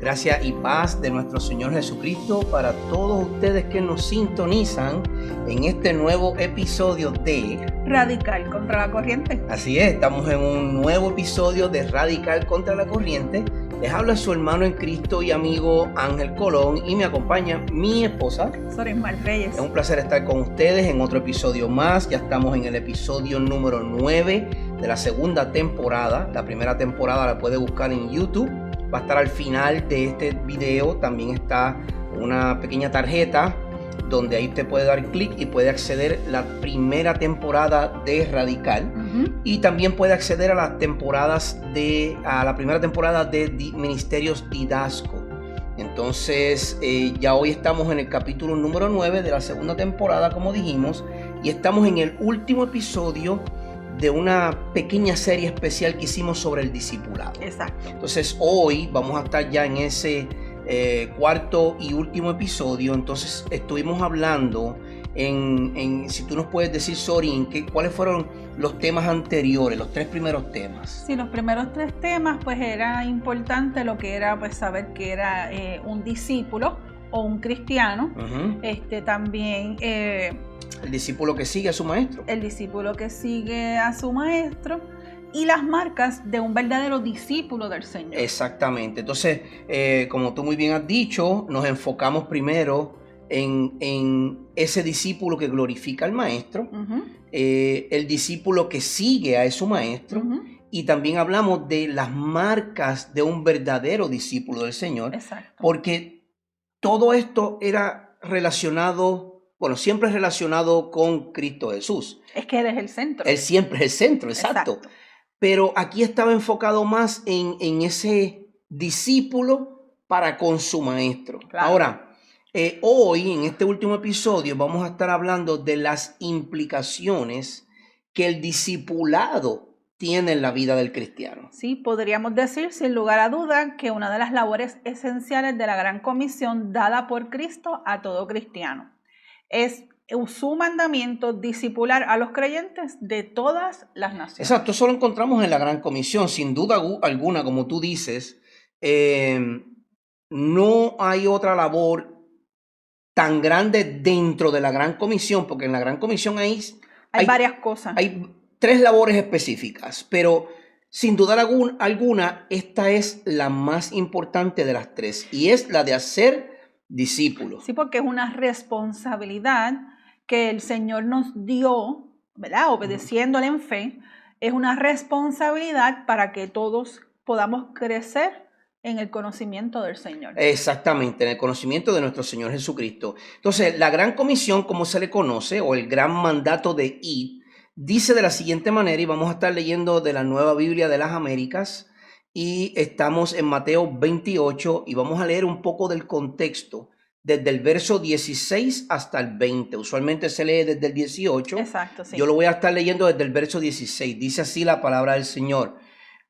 Gracia y paz de nuestro Señor Jesucristo para todos ustedes que nos sintonizan en este nuevo episodio de Radical contra la Corriente. Así es, estamos en un nuevo episodio de Radical contra la Corriente. Les habla su hermano en Cristo y amigo Ángel Colón y me acompaña mi esposa Sorismar Reyes. Es un placer estar con ustedes en otro episodio más. Ya estamos en el episodio número 9 de la segunda temporada. La primera temporada la puede buscar en YouTube. Va a estar al final de este video. También está una pequeña tarjeta donde ahí usted puede dar clic y puede acceder a la primera temporada de Radical. Y también puede acceder a las temporadas a la primera temporada de Ministerios Didasco. Entonces ya hoy estamos en el capítulo número 9 de la segunda temporada, como dijimos, y estamos en el último episodio de una pequeña serie especial que hicimos sobre el discipulado. Exacto. Entonces hoy vamos a estar ya en ese cuarto y último episodio. Entonces estuvimos hablando si tú nos puedes decir, Sori, ¿cuáles fueron los temas anteriores, los tres primeros temas? Sí, los primeros tres temas, pues era importante lo que era, pues saber que era un discípulo o un cristiano. También el discípulo que sigue a su maestro. El discípulo que sigue a su maestro y las marcas de un verdadero discípulo del Señor. Exactamente. Entonces, como tú muy bien has dicho, nos enfocamos primero en ese discípulo que glorifica al maestro, el discípulo que sigue a su maestro, y también hablamos de las marcas de un verdadero discípulo del Señor. Exacto. Porque todo esto era relacionado, siempre relacionado con Cristo Jesús. Es que Él es el centro. Él siempre es el centro, exacto. Pero aquí estaba enfocado más en ese discípulo para con su maestro. Claro. Ahora, hoy en este último episodio vamos a estar hablando de las implicaciones que el discipulado tiene en la vida del cristiano. Sí, podríamos decir sin lugar a duda que una de las labores esenciales de la Gran Comisión dada por Cristo a todo cristiano es su mandamiento discipular a los creyentes de todas las naciones. Exacto, eso lo encontramos en la Gran Comisión, sin duda alguna, como tú dices. No hay otra labor tan grande dentro de la Gran Comisión, porque en la Gran Comisión hay varias cosas. Hay tres labores específicas, pero sin duda alguna, esta es la más importante de las tres, y es la de hacer discípulos. Sí, porque es una responsabilidad que el Señor nos dio, ¿verdad? Obedeciéndole en fe, es una responsabilidad para que todos podamos crecer en el conocimiento del Señor. Exactamente, en el conocimiento de nuestro Señor Jesucristo. Entonces, la Gran Comisión, como se le conoce, o el gran mandato de id, dice de la siguiente manera, y vamos a estar leyendo de la Nueva Biblia de las Américas, y estamos en Mateo 28, y vamos a leer un poco del contexto, desde el verso 16 hasta el 20. Usualmente se lee desde el 18. Exacto, sí. Yo lo voy a estar leyendo desde el verso 16. Dice así la palabra del Señor.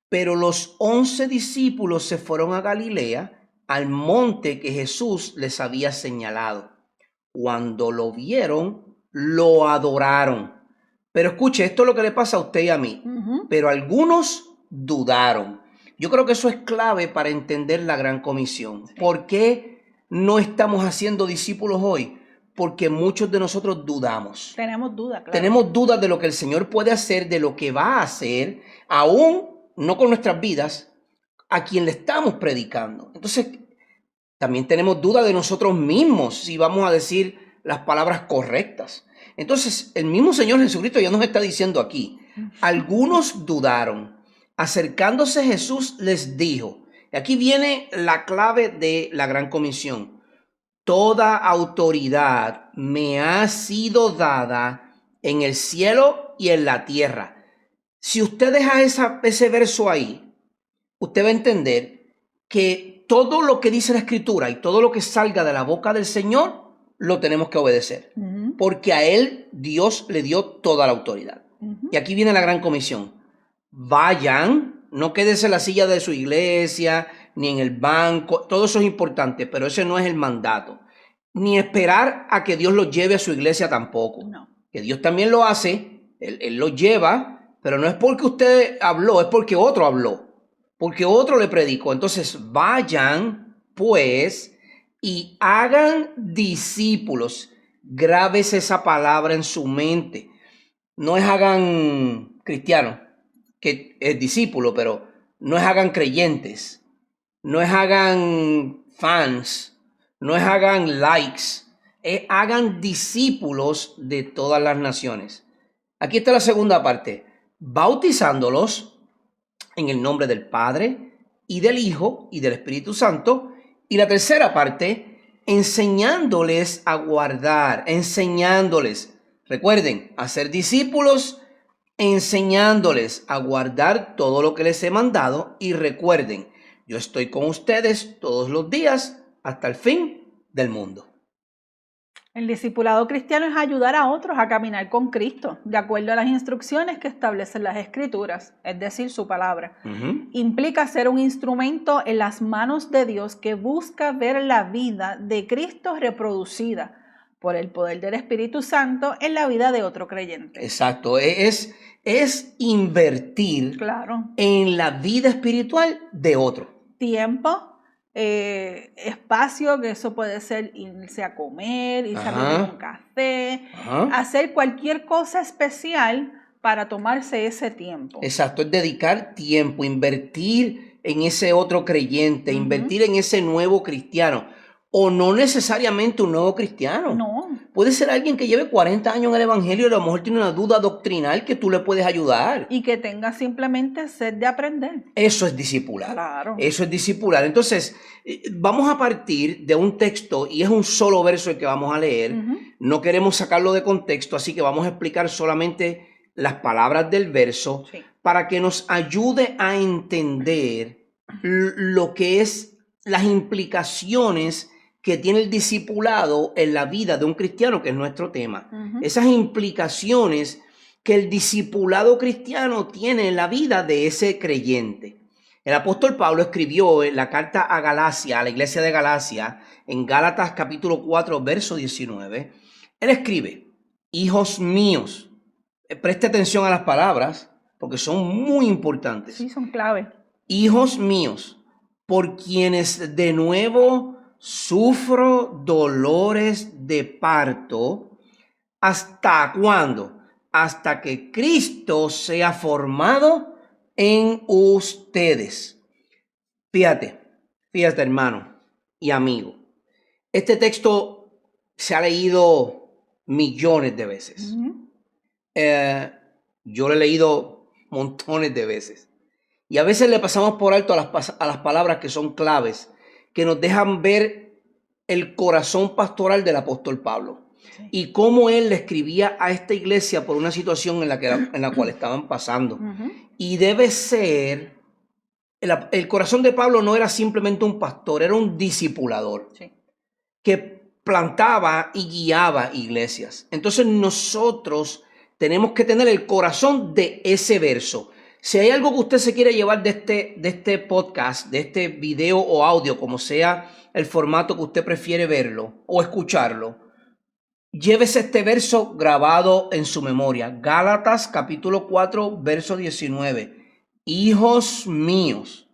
Pero los 11 discípulos se fueron a Galilea, al monte que Jesús les había señalado. Cuando lo vieron, lo adoraron. Pero escuche, esto es lo que le pasa a usted y a mí. Pero algunos dudaron. Yo creo que eso es clave para entender la Gran Comisión. Sí. ¿Por qué no estamos haciendo discípulos hoy? Porque muchos de nosotros dudamos. Tenemos dudas, claro. Tenemos dudas de lo que el Señor puede hacer, de lo que va a hacer, aún no con nuestras vidas, a quien le estamos predicando. Entonces, también tenemos dudas de nosotros mismos, si vamos a decir las palabras correctas. Entonces, el mismo Señor Jesucristo ya nos está diciendo aquí, algunos dudaron. Acercándose Jesús les dijo, y aquí viene la clave de la Gran Comisión, toda autoridad me ha sido dada en el cielo y en la tierra. Si usted deja ese verso ahí, usted va a entender que todo lo que dice la Escritura y todo lo que salga de la boca del Señor, lo tenemos que obedecer. Porque a Él Dios le dio toda la autoridad. Y aquí viene la Gran Comisión. Vayan, no quédese en la silla de su iglesia, ni en el banco. Todo eso es importante, pero ese no es el mandato. Ni esperar a que Dios los lleve a su iglesia tampoco. No. Que Dios también lo hace, Él los lleva. Pero no es porque usted habló, es porque otro habló, porque otro le predicó. Entonces vayan pues y hagan discípulos. Grábese esa palabra en su mente. No es hagan cristianos, que es discípulo, pero no es hagan creyentes, no es hagan fans, no es hagan likes, es hagan discípulos de todas las naciones. Aquí está la segunda parte, bautizándolos en el nombre del Padre y del Hijo y del Espíritu Santo. Y la tercera parte, enseñándoles a guardar, enseñándoles. Recuerden, hacer discípulos, enseñándoles a guardar todo lo que les he mandado. Y recuerden, yo estoy con ustedes todos los días hasta el fin del mundo. El discipulado cristiano es ayudar a otros a caminar con Cristo, de acuerdo a las instrucciones que establecen las Escrituras, es decir, su palabra. Implica ser un instrumento en las manos de Dios que busca ver la vida de Cristo reproducida por el poder del Espíritu Santo en la vida de otro creyente. Exacto, es invertir en la vida espiritual de otro. Tiempo, espacio, que eso puede ser irse a comer, irse a beber un café, hacer cualquier cosa especial para tomarse ese tiempo. Exacto, es dedicar tiempo, invertir en ese otro creyente, invertir en ese nuevo cristiano. O no necesariamente un nuevo cristiano. No. Puede ser alguien que lleve 40 años en el evangelio y a lo mejor tiene una duda doctrinal que tú le puedes ayudar. Y que tenga simplemente sed de aprender. Eso es discipular. Claro. Eso es discipular. Entonces, vamos a partir de un texto y es un solo verso el que vamos a leer. No queremos sacarlo de contexto, así que vamos a explicar solamente las palabras del verso para que nos ayude a entender lo que es las implicaciones que tiene el discipulado en la vida de un cristiano, que es nuestro tema. Esas implicaciones que el discipulado cristiano tiene en la vida de ese creyente. El apóstol Pablo escribió en la carta a Galacia, a la iglesia de Galacia, en Gálatas capítulo 4, verso 19. Él escribe, hijos míos, preste atención a las palabras, porque son muy importantes. Sí, son clave. Hijos míos, por quienes de nuevo sufro dolores de parto. ¿Hasta cuándo? Hasta que Cristo sea formado en ustedes. Fíjate hermano y amigo. Este texto se ha leído millones de veces. Yo lo he leído montones de veces. Y a veces le pasamos por alto a las palabras que son claves, que nos dejan ver el corazón pastoral del apóstol Pablo y cómo él le escribía a esta iglesia por una situación en la cual estaban pasando. Y debe ser, el corazón de Pablo no era simplemente un pastor, era un discipulador que plantaba y guiaba iglesias. Entonces nosotros tenemos que tener el corazón de ese verso. Si hay algo que usted se quiere llevar de este podcast, de este video o audio, como sea el formato que usted prefiere verlo o escucharlo, llévese este verso grabado en su memoria. Gálatas capítulo 4, verso 19. Hijos míos,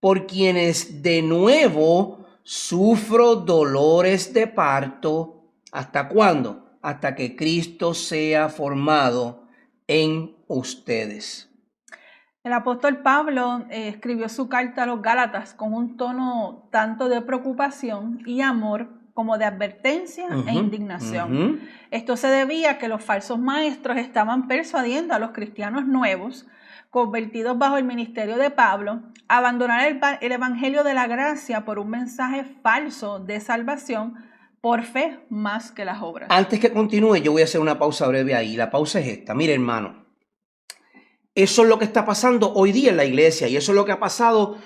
por quienes de nuevo sufro dolores de parto. ¿Hasta cuándo? Hasta que Cristo sea formado en ustedes. El apóstol Pablo escribió su carta a los Gálatas con un tono tanto de preocupación y amor como de advertencia e indignación. Esto se debía a que los falsos maestros estaban persuadiendo a los cristianos nuevos, convertidos bajo el ministerio de Pablo, a abandonar el evangelio de la gracia por un mensaje falso de salvación por fe más que las obras. Antes que continúe, yo voy a hacer una pausa breve ahí. La pausa es esta. Mire, hermano. Eso es lo que está pasando hoy día en la iglesia y eso es lo que ha pasado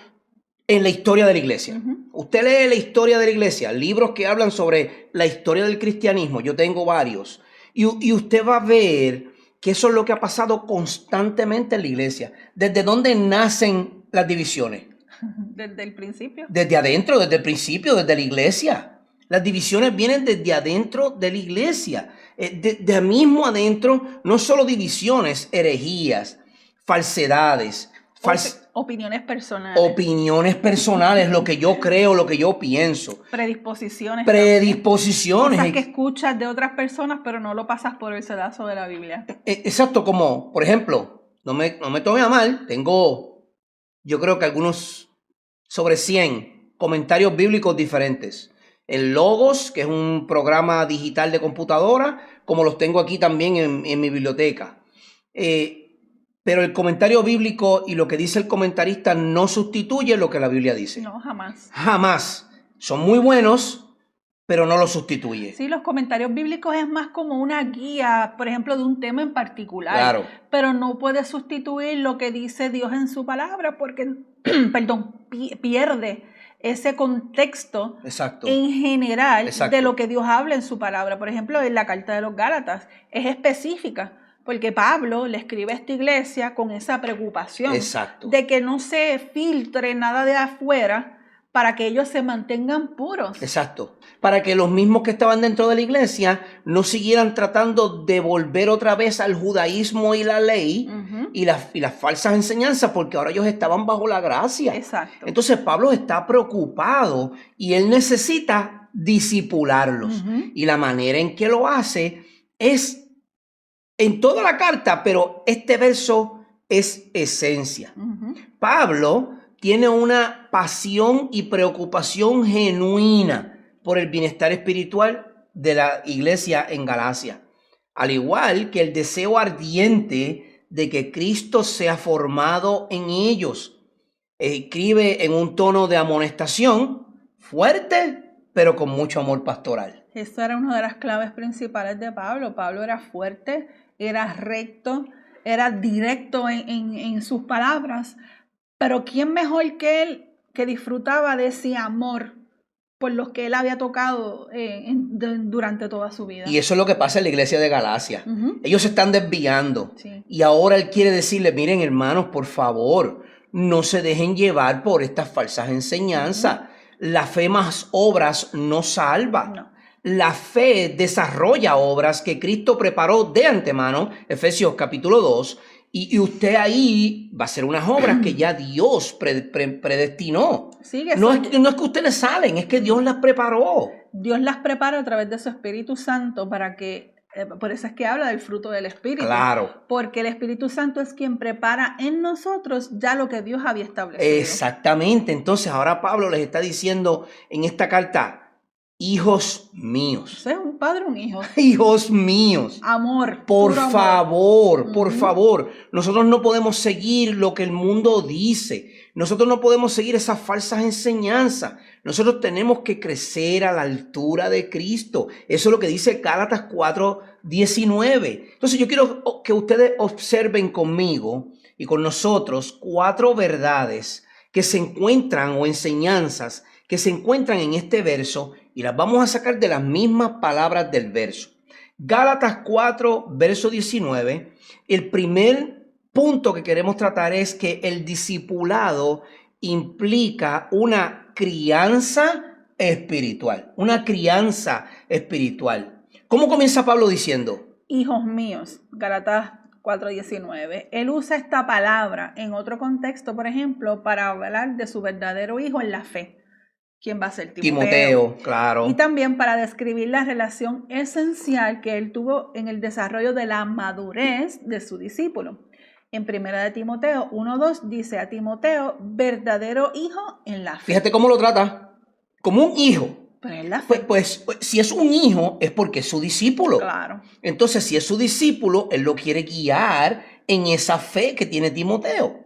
en la historia de la iglesia. Usted lee la historia de la iglesia, libros que hablan sobre la historia del cristianismo, yo tengo varios, y usted va a ver que eso es lo que ha pasado constantemente en la iglesia. ¿Desde dónde nacen las divisiones? Desde el principio. Desde adentro, desde el principio, desde la iglesia. Las divisiones vienen desde adentro de la iglesia. De mismo adentro, no solo divisiones, herejías, falsedades, Opiniones personales. Opiniones personales, lo que yo creo, lo que yo pienso. Predisposiciones. Predisposiciones. Cosas que escuchas de otras personas, pero no lo pasas por el sedazo de la Biblia. Exacto, como, por ejemplo, no me tome a mal, tengo, yo creo que algunos sobre 100 comentarios bíblicos diferentes. El Logos, que es un programa digital de computadora, como los tengo aquí también en mi biblioteca. Pero el comentario bíblico y lo que dice el comentarista no sustituye lo que la Biblia dice. No, jamás. Jamás. Son muy buenos, pero no lo sustituye. Sí, los comentarios bíblicos es más como una guía, por ejemplo, de un tema en particular. Claro. Pero no puede sustituir lo que dice Dios en su palabra porque, pierde ese contexto. Exacto. En general. Exacto. De lo que Dios habla en su palabra. Por ejemplo, en la carta de los Gálatas es específica. Porque Pablo le escribe a esta iglesia con esa preocupación. Exacto. De que no se filtre nada de afuera para que ellos se mantengan puros. Exacto. Para que los mismos que estaban dentro de la iglesia no siguieran tratando de volver otra vez al judaísmo y la ley y las falsas enseñanzas, porque ahora ellos estaban bajo la gracia. Exacto. Entonces Pablo está preocupado y él necesita disipularlos. Y la manera en que lo hace es en toda la carta, pero este verso es esencia. Pablo tiene una pasión y preocupación genuina por el bienestar espiritual de la iglesia en Galacia, al igual que el deseo ardiente de que Cristo sea formado en ellos. Escribe en un tono de amonestación fuerte, pero con mucho amor pastoral. Eso era una de las claves principales de Pablo. Pablo era fuerte, era recto, era directo en sus palabras. Pero ¿quién mejor que él que disfrutaba de ese amor por los que él había tocado durante toda su vida? Y eso es lo que pasa en la iglesia de Galacia. Ellos se están desviando. Sí. Y ahora él quiere decirle, miren hermanos, por favor, no se dejen llevar por estas falsas enseñanzas. La fe más obras no salva. No. La fe desarrolla obras que Cristo preparó de antemano, Efesios capítulo 2, y usted ahí va a hacer unas obras que ya Dios predestinó. Sí, no es que ustedes salen, es que Dios las preparó. Dios las prepara a través de su Espíritu Santo para que, por eso es que habla del fruto del Espíritu. Claro. Porque el Espíritu Santo es quien prepara en nosotros ya lo que Dios había establecido. Exactamente. Entonces ahora Pablo les está diciendo en esta carta, hijos míos. O sea, un padre, un hijo. Hijos míos. Amor. Por favor, por favor. Nosotros no podemos seguir lo que el mundo dice. Nosotros no podemos seguir esas falsas enseñanzas. Nosotros tenemos que crecer a la altura de Cristo. Eso es lo que dice Gálatas 4:19. Entonces yo quiero que ustedes observen conmigo y con nosotros 4 verdades que se encuentran o enseñanzas que se encuentran en este verso y las vamos a sacar de las mismas palabras del verso. Gálatas 4, verso 19. El primer punto que queremos tratar es que el discipulado implica una crianza espiritual. Una crianza espiritual. ¿Cómo comienza Pablo diciendo? Hijos míos, Gálatas 4:19. Él usa esta palabra en otro contexto, por ejemplo, para hablar de su verdadero hijo en la fe. ¿Quién va a ser? Timoteo, claro. Y también para describir la relación esencial que él tuvo en el desarrollo de la madurez de su discípulo. En 1 de Timoteo 1:2 dice a Timoteo, verdadero hijo en la fe. Fíjate cómo lo trata, como un hijo. Pero en la fe. Pues si es un hijo es porque es su discípulo. Claro. Entonces si es su discípulo, él lo quiere guiar en esa fe que tiene Timoteo.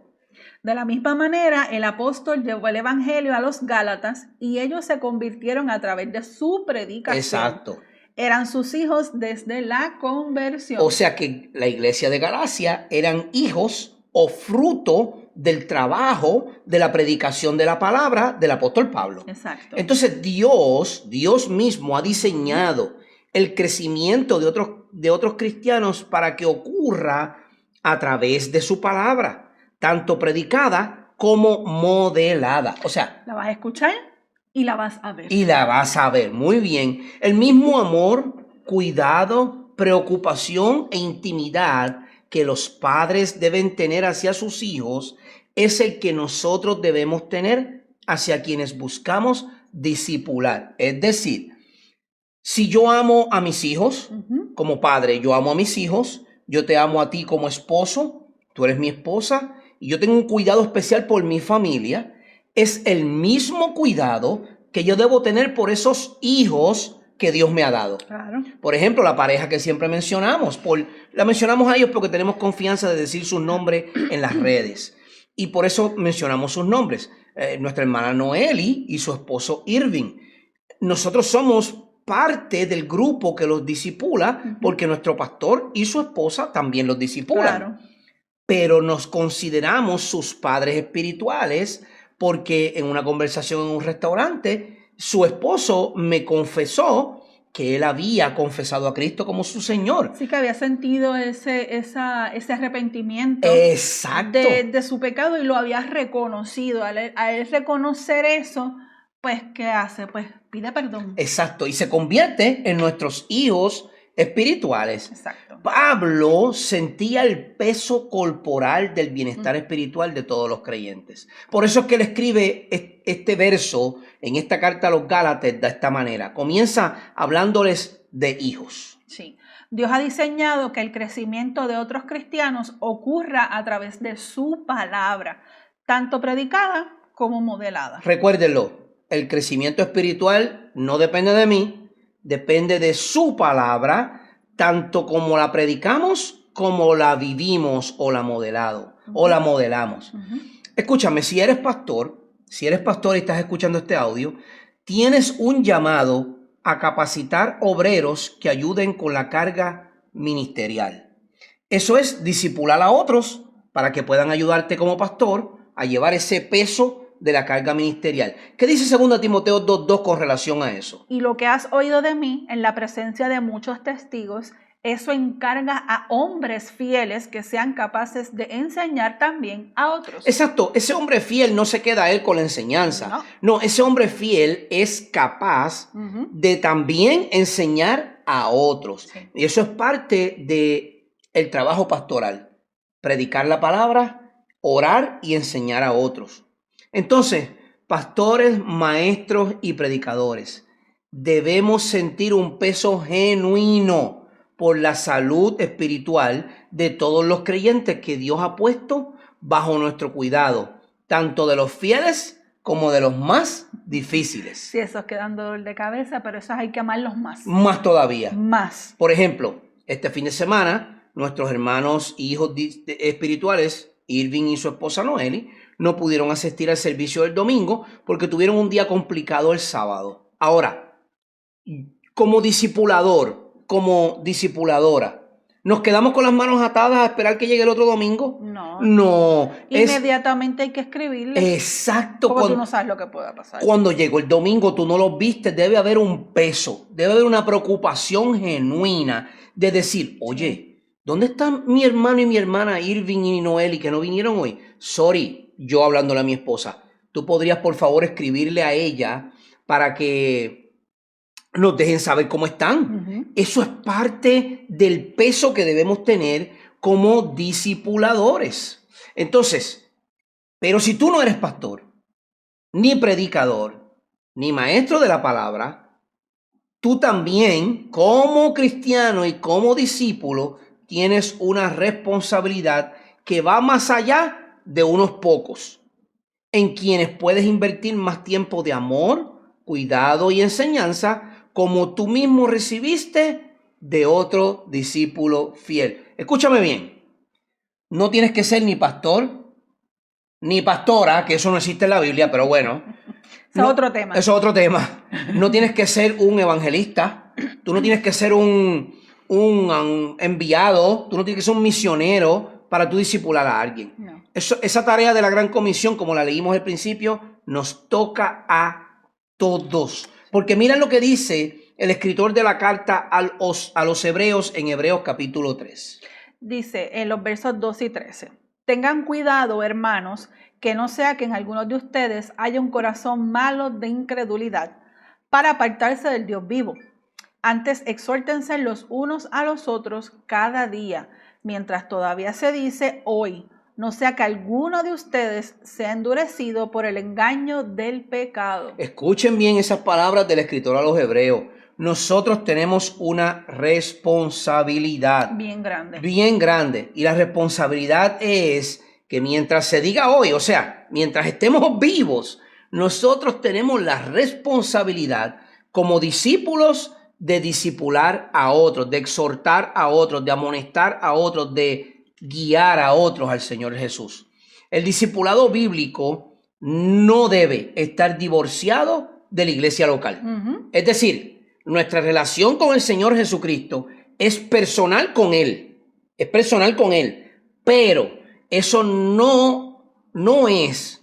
De la misma manera, el apóstol llevó el evangelio a los Gálatas y ellos se convirtieron a través de su predicación. Exacto. Eran sus hijos desde la conversión. O sea que la iglesia de Galacia eran hijos o fruto del trabajo de la predicación de la palabra del apóstol Pablo. Exacto. Entonces Dios mismo ha diseñado el crecimiento de otros cristianos para que ocurra a través de su palabra, tanto predicada como modelada. O sea, la vas a escuchar y la vas a ver. Y la vas a ver, muy bien. El mismo amor, cuidado, preocupación e intimidad que los padres deben tener hacia sus hijos es el que nosotros debemos tener hacia quienes buscamos discipular. Es decir, si yo amo a mis hijos, como padre, yo amo a mis hijos, yo te amo a ti como esposo, tú eres mi esposa, y yo tengo un cuidado especial por mi familia, es el mismo cuidado que yo debo tener por esos hijos que Dios me ha dado. Claro. Por ejemplo, la pareja que siempre mencionamos, la mencionamos a ellos porque tenemos confianza de decir sus nombres en las redes. Y por eso mencionamos sus nombres. Nuestra hermana Noeli y su esposo Irving. Nosotros somos parte del grupo que los discipula porque nuestro pastor y su esposa también los discipulan. Claro. Pero nos consideramos sus padres espirituales porque en una conversación en un restaurante, su esposo me confesó que él había confesado a Cristo como su Señor. Sí, que había sentido ese arrepentimiento. Exacto. De su pecado y lo había reconocido. A él reconocer eso, pues, ¿qué hace? Pues pide perdón. Exacto, y se convierte en nuestros hijos espirituales. Exacto. Pablo sentía el peso corporal del bienestar espiritual de todos los creyentes. Por eso es que él escribe este verso en esta carta a los Gálatas de esta manera. Comienza hablándoles de hijos. Sí. Dios ha diseñado que el crecimiento de otros cristianos ocurra a través de su palabra, tanto predicada como modelada. Recuérdenlo, el crecimiento espiritual no depende de mí, depende de su palabra, tanto como la predicamos, como la vivimos o la modelamos. Escúchame, si eres pastor y estás escuchando este audio, tienes un llamado a capacitar obreros que ayuden con la carga ministerial. Eso es discipular a otros para que puedan ayudarte como pastor a llevar ese peso de la carga ministerial. ¿Qué dice 2 Timoteo 2:2 con relación a eso? Y lo que has oído de mí en la presencia de muchos testigos, eso encarga a hombres fieles que sean capaces de enseñar también a otros. Exacto, ese hombre fiel no se queda él con la enseñanza. No, ese hombre fiel es capaz de también enseñar a otros. Sí. Y eso es parte del trabajo pastoral. Predicar la palabra, orar y enseñar a otros. Entonces, pastores, maestros y predicadores, debemos sentir un peso genuino por la salud espiritual de todos los creyentes que Dios ha puesto bajo nuestro cuidado, tanto de los fieles como de los más difíciles. Sí, esos que dan dolor de cabeza, pero esos hay que amarlos más. Más todavía. Más. Por ejemplo, este fin de semana, nuestros hermanos y hijos espirituales, Irving y su esposa Noeli, no pudieron asistir al servicio del domingo porque tuvieron un día complicado el sábado. Ahora, como discipulador, como discipuladora, ¿nos quedamos con las manos atadas a esperar que llegue el otro domingo? No. Inmediatamente hay que escribirle. Exacto. Porque tú no sabes lo que pueda pasar. Cuando llegó el domingo, tú no los viste, debe haber un peso, debe haber una preocupación genuina de decir, oye, ¿dónde están mi hermano y mi hermana Irving y Noeli que no vinieron hoy? Sorry. Yo hablándole a mi esposa, tú podrías por favor escribirle a ella para que nos dejen saber cómo están. Eso es parte del peso que debemos tener como discipuladores. Entonces, pero si tú no eres pastor, ni predicador, ni maestro de la palabra, tú también como cristiano y como discípulo tienes una responsabilidad que va más allá de unos pocos, en quienes puedes invertir más tiempo de amor, cuidado y enseñanza, como tú mismo recibiste de otro discípulo fiel. Escúchame bien, no tienes que ser ni pastor, ni pastora, que eso no existe en la Biblia, pero bueno. Eso es otro tema. Eso es otro tema. No tienes que ser un evangelista, tú no tienes que ser un enviado, tú no tienes que ser un misionero para tú discipular a alguien. No. Esa tarea de la Gran Comisión, como la leímos al principio, nos toca a todos. Porque mira lo que dice el escritor de la carta a los Hebreos en Hebreos capítulo 3. Dice en los versos 12 y 13. Tengan cuidado, hermanos, que no sea que en algunos de ustedes haya un corazón malo de incredulidad para apartarse del Dios vivo. Antes, exhórtense los unos a los otros cada día, mientras todavía se dice hoy, no sea que alguno de ustedes sea endurecido por el engaño del pecado. Escuchen bien esas palabras del escritor a los hebreos. Nosotros tenemos una responsabilidad Bien grande. bien grande. Y la responsabilidad es que mientras se diga hoy, o sea, mientras estemos vivos, nosotros tenemos la responsabilidad como discípulos de discipular a otros, de exhortar a otros, de amonestar a otros, de guiar a otros al Señor Jesús. El discipulado bíblico no debe estar divorciado de la iglesia local. Es decir, nuestra relación con el Señor Jesucristo es personal con Él. Es personal con Él. Pero eso no es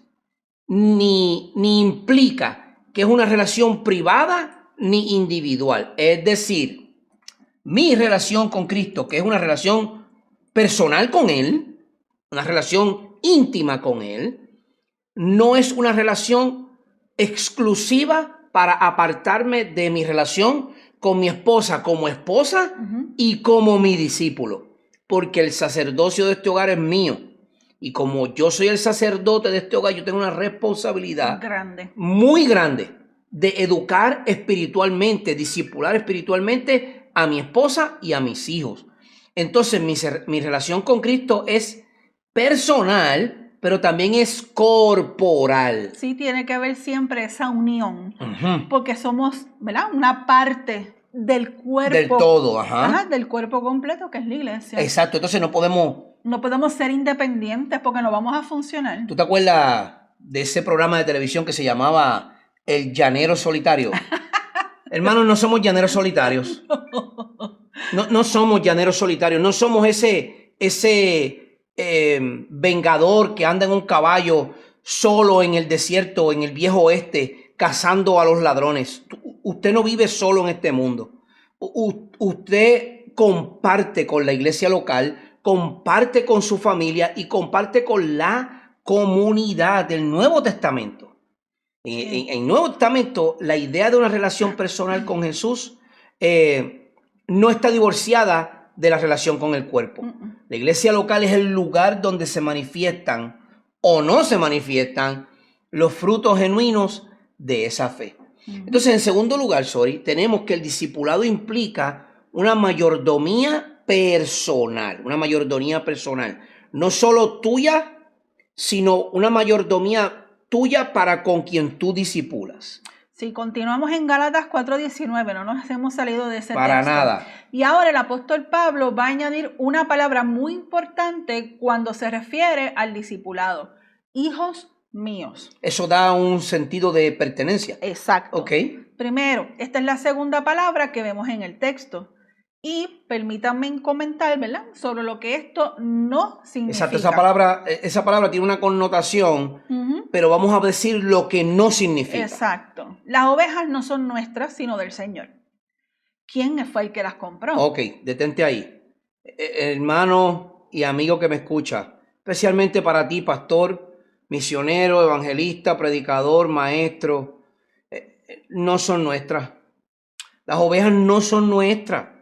ni implica que es una relación privada ni individual. Es decir, mi relación con Cristo, que es una relación personal con Él, una relación íntima con Él, no es una relación exclusiva para apartarme de mi relación con mi esposa como esposa y como mi discípulo, porque el sacerdocio de este hogar es mío. Y como yo soy el sacerdote de este hogar, yo tengo una responsabilidad muy grande de educar espiritualmente, discipular espiritualmente a mi esposa y a mis hijos. Entonces mi relación con Cristo es personal, pero también es corporal. Sí, tiene que haber siempre esa unión, porque somos, ¿verdad?, una parte del cuerpo. Del todo, del cuerpo completo, que es la iglesia. Exacto, entonces no podemos ser independientes porque no vamos a funcionar. ¿Tú te acuerdas de ese programa de televisión que se llamaba El Llanero Solitario? Hermanos, no somos llaneros solitarios. No somos llaneros solitarios. No somos ese vengador que anda en un caballo solo en el desierto, en el viejo oeste, cazando a los ladrones. Usted no vive solo en este mundo. Usted comparte con la iglesia local, comparte con su familia y comparte con la comunidad del Nuevo Testamento. En el Nuevo Testamento, la idea de una relación personal con Jesús no está divorciada de la relación con el cuerpo. La iglesia local es el lugar donde se manifiestan o no se manifiestan los frutos genuinos de esa fe. Entonces, en segundo lugar, tenemos que el discipulado implica una mayordomía personal, no solo tuya, sino una mayordomía tuya para con quien tú discipulas. Si continuamos en Gálatas 4:19, no nos hemos salido de ese texto. Para nada. Y ahora el apóstol Pablo va a añadir una palabra muy importante cuando se refiere al discipulado. Hijos míos. Eso da un sentido de pertenencia. Exacto. Ok. Primero, esta es la segunda palabra que vemos en el texto. Y permítanme comentar, ¿verdad?, sobre lo que esto no significa. Exacto, esa palabra tiene una connotación, pero vamos a decir lo que no significa. Exacto. Las ovejas no son nuestras, sino del Señor. ¿Quién fue el que las compró? Ok, detente ahí. Hermano y amigo que me escucha, especialmente para ti, pastor, misionero, evangelista, predicador, maestro, no son nuestras. Las ovejas no son nuestras.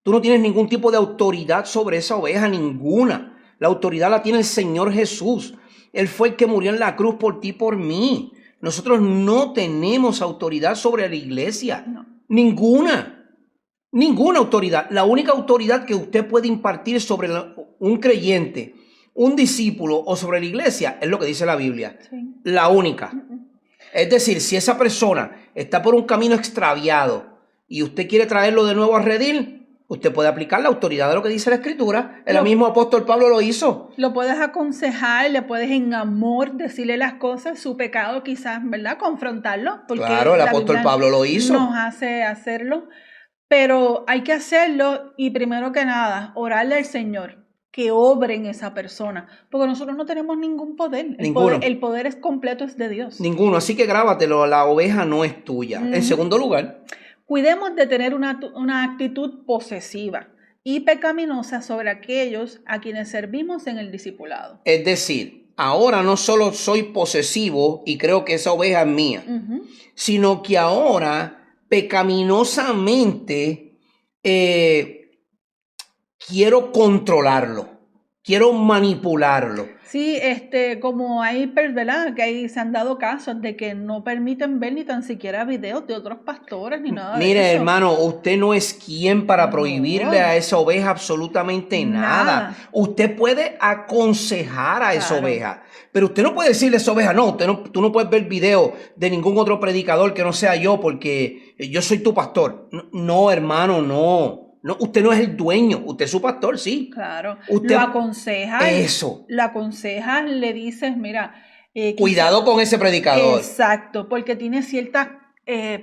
Tú no tienes ningún tipo de autoridad sobre esa oveja, ninguna. La autoridad la tiene el Señor Jesús. Él fue el que murió en la cruz por ti y por mí. Nosotros no tenemos autoridad sobre la iglesia. No. Ninguna autoridad. La única autoridad que usted puede impartir sobre un creyente, un discípulo o sobre la iglesia es lo que dice la Biblia. Sí. La única. Es decir, si esa persona está por un camino extraviado y usted quiere traerlo de nuevo a redil, usted puede aplicar la autoridad de lo que dice la Escritura. El mismo apóstol Pablo lo hizo. Lo puedes aconsejar, le puedes en amor decirle las cosas, su pecado quizás, ¿verdad?, confrontarlo. Porque claro, el apóstol Pablo lo hizo. Nos hace hacerlo, pero hay que hacerlo y primero que nada, orarle al Señor que obre en esa persona, porque nosotros no tenemos ningún poder. El poder es completo, es de Dios. Ninguno, así que grábatelo, la oveja no es tuya. En segundo lugar, cuidemos de tener una actitud posesiva y pecaminosa sobre aquellos a quienes servimos en el discipulado. Es decir, ahora no solo soy posesivo y creo que esa oveja es mía, sino que ahora pecaminosamente quiero controlarlo. quiero manipularlo. Sí, como hay, ¿verdad? Que ahí se han dado casos de que no permiten ver ni tan siquiera videos de otros pastores ni nada de Mire, eso. hermano, usted no es quien para No. prohibirle a esa oveja absolutamente nada. Usted puede aconsejar a esa Claro. oveja, pero usted no puede decirle a esa oveja, no, tú no puedes ver video de ningún otro predicador que no sea yo porque yo soy tu pastor. No, hermano, no. No, usted no es el dueño, usted es su pastor, sí. Claro, Usted, lo aconsejas, eso. lo aconsejas, le dices, mira, Cuidado con ese predicador. Exacto, porque tiene ciertas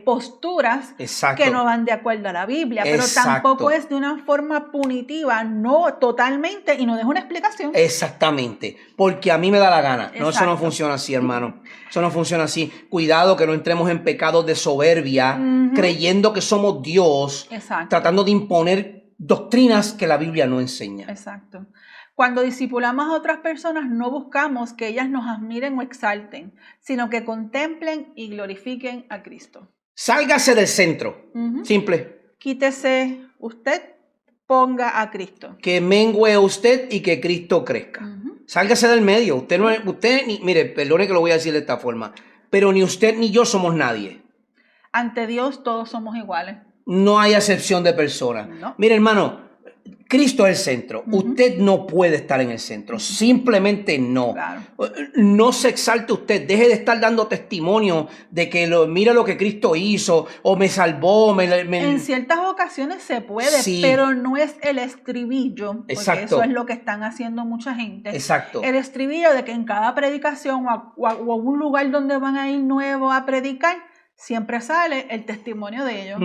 posturas Exacto. que no van de acuerdo a la Biblia, pero Exacto. tampoco es de una forma punitiva, no totalmente, y no deja una explicación. Exactamente, porque a mí me da la gana. No, eso no Exacto. funciona así, hermano. Eso no funciona así. Cuidado que no entremos en pecados de soberbia, creyendo que somos Dios, Exacto. tratando de imponer doctrinas que la Biblia no enseña. Exacto. Cuando discipulamos a otras personas, no buscamos que ellas nos admiren o exalten, sino que contemplen y glorifiquen a Cristo. Sálgase del centro. Simple. Quítese usted, ponga a Cristo. Que mengue usted y que Cristo crezca. Sálgase del medio. Usted no es, mire, perdone que lo voy a decir de esta forma, pero ni usted ni yo somos nadie. Ante Dios todos somos iguales. No hay acepción de persona. No. Mire, hermano, Cristo es el centro. Usted no puede estar en el centro. Simplemente no. Claro. No se exalte usted. Deje de estar dando testimonio de que mira lo que Cristo hizo o me salvó. En ciertas ocasiones se puede, sí, pero no es el estribillo. Porque exacto, eso es lo que están haciendo mucha gente. Exacto. El estribillo de que en cada predicación o a un lugar donde van a ir nuevo a predicar, siempre sale el testimonio de ellos.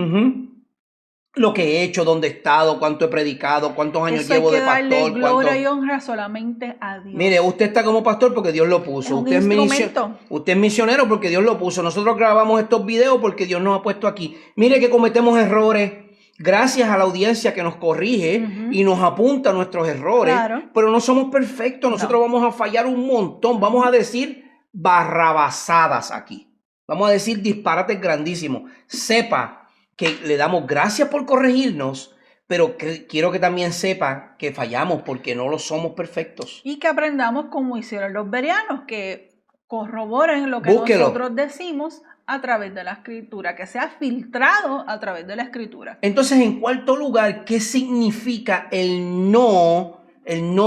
Lo que he hecho, dónde he estado, cuánto he predicado, cuántos años llevo de pastor. Eso hay que darle gloria y honra solamente a Dios. Mire, usted está como pastor porque Dios lo puso. Usted es misionero porque Dios lo puso. Nosotros grabamos estos videos porque Dios nos ha puesto aquí. Mire que cometemos errores. Gracias a la audiencia que nos corrige y nos apunta a nuestros errores. Claro. Pero no somos perfectos. Nosotros vamos a fallar un montón. Vamos a decir barrabasadas aquí. Vamos a decir disparates grandísimos. Sepa que le damos gracias por corregirnos, pero quiero que también sepa que fallamos porque no lo somos perfectos. Y que aprendamos como hicieron los bereanos, que corroboren lo que nosotros decimos a través de la Escritura, que sea filtrado a través de la Escritura. Entonces, en cuarto lugar, ¿qué significa el no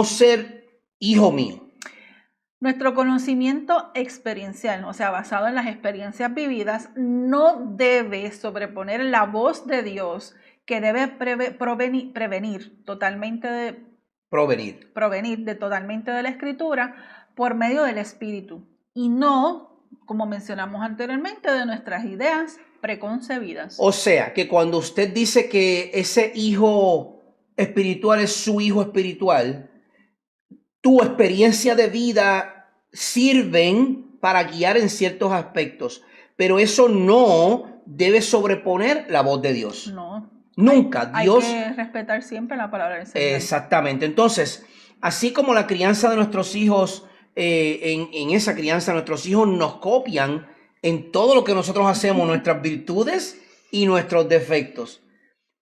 ser hijo mío? Nuestro conocimiento experiencial, o sea, basado en las experiencias vividas, no debe sobreponer la voz de Dios, que debe provenir totalmente de la Escritura por medio del Espíritu, y no, como mencionamos anteriormente, de nuestras ideas preconcebidas. O sea, que cuando usted dice que ese hijo espiritual es su hijo espiritual, tu experiencia de vida sirven para guiar en ciertos aspectos, pero eso no debe sobreponer la voz de Dios. No. Nunca. Dios. Hay que respetar siempre la palabra del Señor. Exactamente. Entonces, así como la crianza de nuestros hijos, en esa crianza nuestros hijos nos copian en todo lo que nosotros hacemos, nuestras virtudes y nuestros defectos.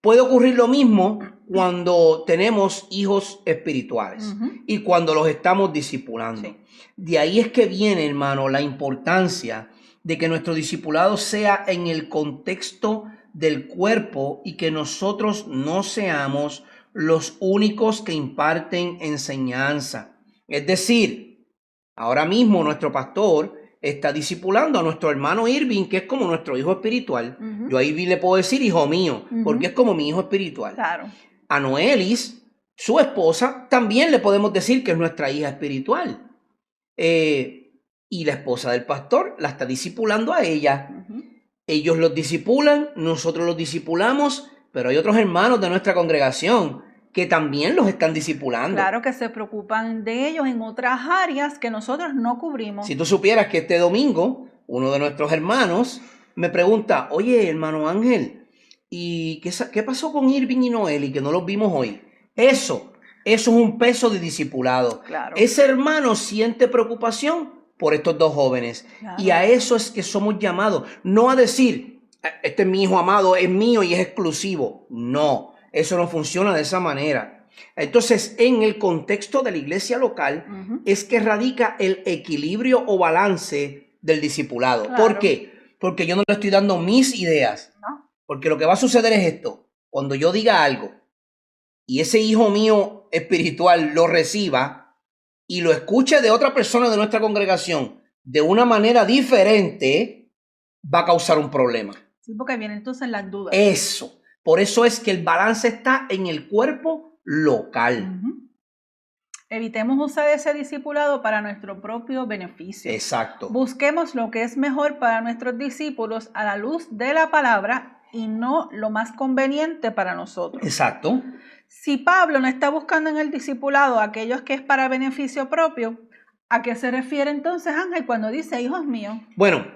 Puede ocurrir lo mismo cuando tenemos hijos espirituales y cuando los estamos discipulando. Sí. De ahí es que viene, hermano, la importancia de que nuestro discipulado sea en el contexto del cuerpo y que nosotros no seamos los únicos que imparten enseñanza. Es decir, ahora mismo nuestro pastor está discipulando a nuestro hermano Irving, que es como nuestro hijo espiritual. Yo ahí le puedo decir hijo mío, porque es como mi hijo espiritual. Claro. A Noelis, su esposa, también le podemos decir que es nuestra hija espiritual. Y la esposa del pastor la está discipulando a ella. Ellos los discipulan, nosotros los discipulamos, pero hay otros hermanos de nuestra congregación que también los están discipulando. Claro, que se preocupan de ellos en otras áreas que nosotros no cubrimos. Si tú supieras que este domingo uno de nuestros hermanos me pregunta, oye, hermano Ángel, ¿y qué pasó con Irving y Noel y que no los vimos hoy? Eso es un peso de discipulado. Claro. Ese hermano siente preocupación por estos dos jóvenes. Claro. Y a eso es que somos llamados. No a decir, este es mi hijo amado, es mío y es exclusivo. No. Eso no funciona de esa manera. Entonces, en el contexto de la iglesia local, es que radica el equilibrio o balance del discipulado. Claro. ¿Por qué? Porque yo no le estoy dando mis ideas. ¿No? Porque lo que va a suceder es esto. Cuando yo diga algo y ese hijo mío espiritual lo reciba y lo escuche de otra persona de nuestra congregación de una manera diferente, va a causar un problema. Sí, porque vienen entonces las dudas. Eso. Por eso es que el balance está en el cuerpo local. Evitemos usar ese discipulado para nuestro propio beneficio. Exacto. Busquemos lo que es mejor para nuestros discípulos a la luz de la palabra y no lo más conveniente para nosotros. Exacto. Si Pablo no está buscando en el discipulado a aquellos que es para beneficio propio, ¿a qué se refiere entonces Ángel cuando dice hijos míos? Bueno,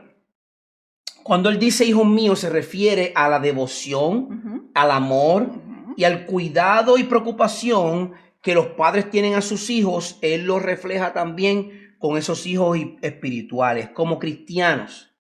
cuando él dice hijos míos se refiere a la devoción, al amor y al cuidado y preocupación que los padres tienen a sus hijos. Él lo refleja también con esos hijos espirituales. Como cristianos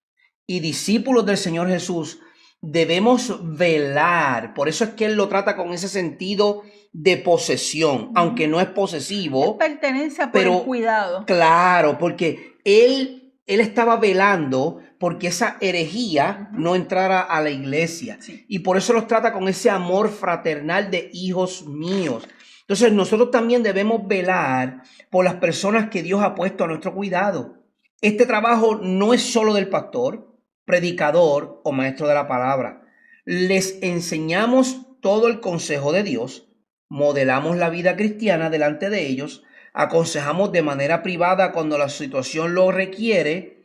y discípulos del Señor Jesús, debemos velar. Por eso es que él lo trata con ese sentido de posesión, aunque no es posesivo. Es pertenencia, pero cuidado. Claro, porque él estaba velando porque esa herejía no entrara a la iglesia. Sí. Y por eso los trata con ese amor fraternal de hijos míos. Entonces nosotros también debemos velar por las personas que Dios ha puesto a nuestro cuidado. Este trabajo no es solo del pastor, predicador o maestro de la palabra. Les enseñamos todo el consejo de Dios, modelamos la vida cristiana delante de ellos, aconsejamos de manera privada cuando la situación lo requiere,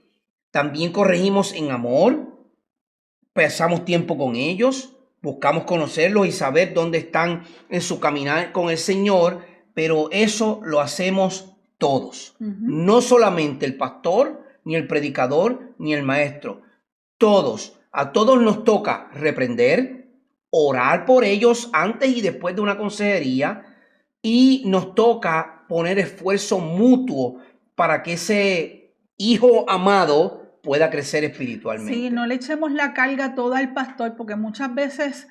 también corregimos en amor, pasamos tiempo con ellos, buscamos conocerlos y saber dónde están en su caminar con el Señor, pero eso lo hacemos todos, no solamente el pastor, ni el predicador, ni el maestro. Todos, a todos nos toca reprender, orar por ellos antes y después de una consejería y nos toca poner esfuerzo mutuo para que ese hijo amado pueda crecer espiritualmente. Sí, no le echemos la carga toda al pastor porque muchas veces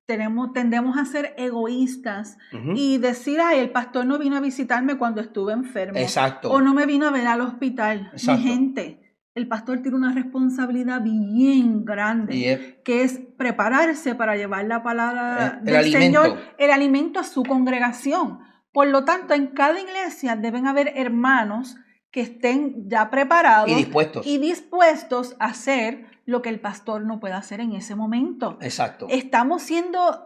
tendemos a ser egoístas y decir, ay, el pastor no vino a visitarme cuando estuve enfermo. Exacto. O no me vino a ver al hospital. Exacto. Mi gente, el pastor tiene una responsabilidad bien grande, que es prepararse para llevar la palabra del Señor, el alimento a su congregación. Por lo tanto, en cada iglesia deben haber hermanos que estén ya preparados y dispuestos a hacer lo que el pastor no puede hacer en ese momento. Exacto. Estamos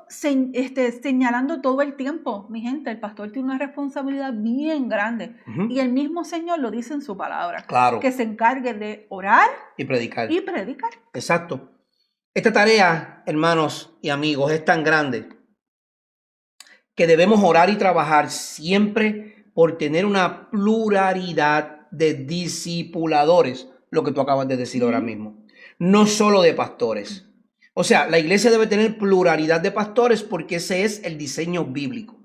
señalando todo el tiempo, mi gente, el pastor tiene una responsabilidad bien grande. Y el mismo Señor lo dice en su palabra. Claro. Que se encargue de orar y predicar. Exacto. Esta tarea, hermanos y amigos, es tan grande que debemos orar y trabajar siempre por tener una pluralidad de discipuladores, lo que tú acabas de decir ahora mismo, no solo de pastores. O sea, la iglesia debe tener pluralidad de pastores porque ese es el diseño bíblico.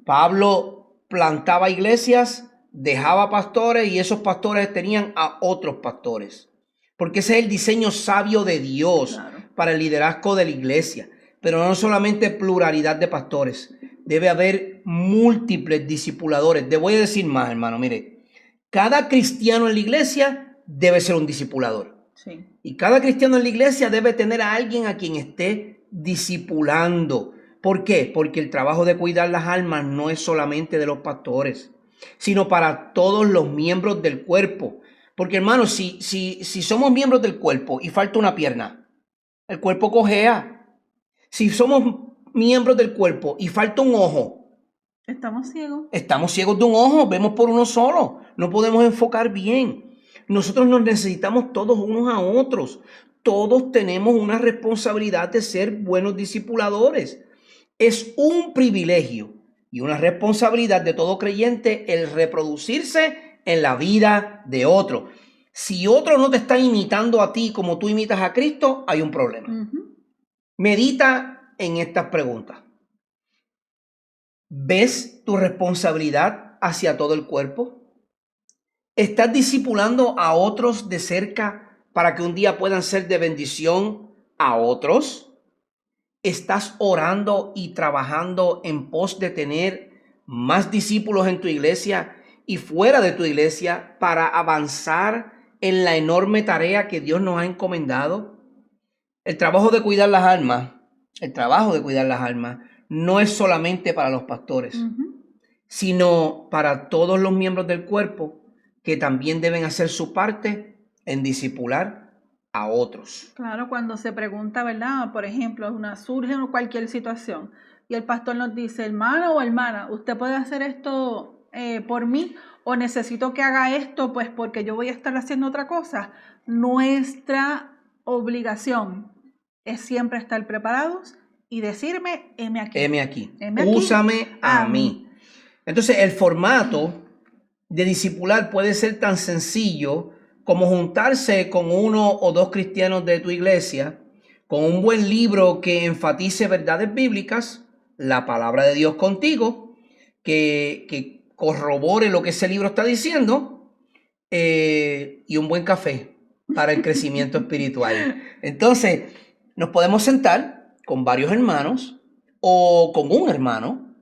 Pablo plantaba iglesias, dejaba pastores y esos pastores tenían a otros pastores, porque ese es el diseño sabio de Dios para el liderazgo de la iglesia. Pero no solamente pluralidad de pastores, debe haber múltiples discipuladores. Te voy a decir más, hermano, mire. Cada cristiano en la iglesia debe ser un discipulador. Sí. Y cada cristiano en la iglesia debe tener a alguien a quien esté discipulando. ¿Por qué? Porque el trabajo de cuidar las almas no es solamente de los pastores, sino para todos los miembros del cuerpo. Porque, hermano, si somos miembros del cuerpo y falta una pierna, el cuerpo cojea. Si somos miembros del cuerpo y falta un ojo, estamos ciegos. Estamos ciegos de un ojo, vemos por uno solo. No podemos enfocar bien. Nosotros nos necesitamos todos unos a otros. Todos tenemos una responsabilidad de ser buenos discipuladores. Es un privilegio y una responsabilidad de todo creyente el reproducirse en la vida de otro. Si otro no te está imitando a ti como tú imitas a Cristo, hay un problema. Medita en estas preguntas. ¿Ves tu responsabilidad hacia todo el cuerpo? ¿Estás discipulando a otros de cerca para que un día puedan ser de bendición a otros? ¿Estás orando y trabajando en pos de tener más discípulos en tu iglesia y fuera de tu iglesia para avanzar en la enorme tarea que Dios nos ha encomendado? El trabajo de cuidar las almas, no es solamente para los pastores, sino para todos los miembros del cuerpo que también deben hacer su parte en discipular a otros. Claro, cuando se pregunta, ¿verdad? Por ejemplo, surge cualquier situación y el pastor nos dice, hermano o hermana, ¿usted puede hacer esto por mí? ¿O necesito que haga esto pues porque yo voy a estar haciendo otra cosa? Nuestra obligación es siempre estar preparados y decirme, heme aquí. Heme aquí. Úsame a mí. Entonces, el formato de discipular puede ser tan sencillo como juntarse con uno o dos cristianos de tu iglesia, con un buen libro que enfatice verdades bíblicas, la palabra de Dios contigo, que corrobore lo que ese libro está diciendo, y un buen café para el crecimiento espiritual. Entonces, nos podemos sentar con varios hermanos o con un hermano,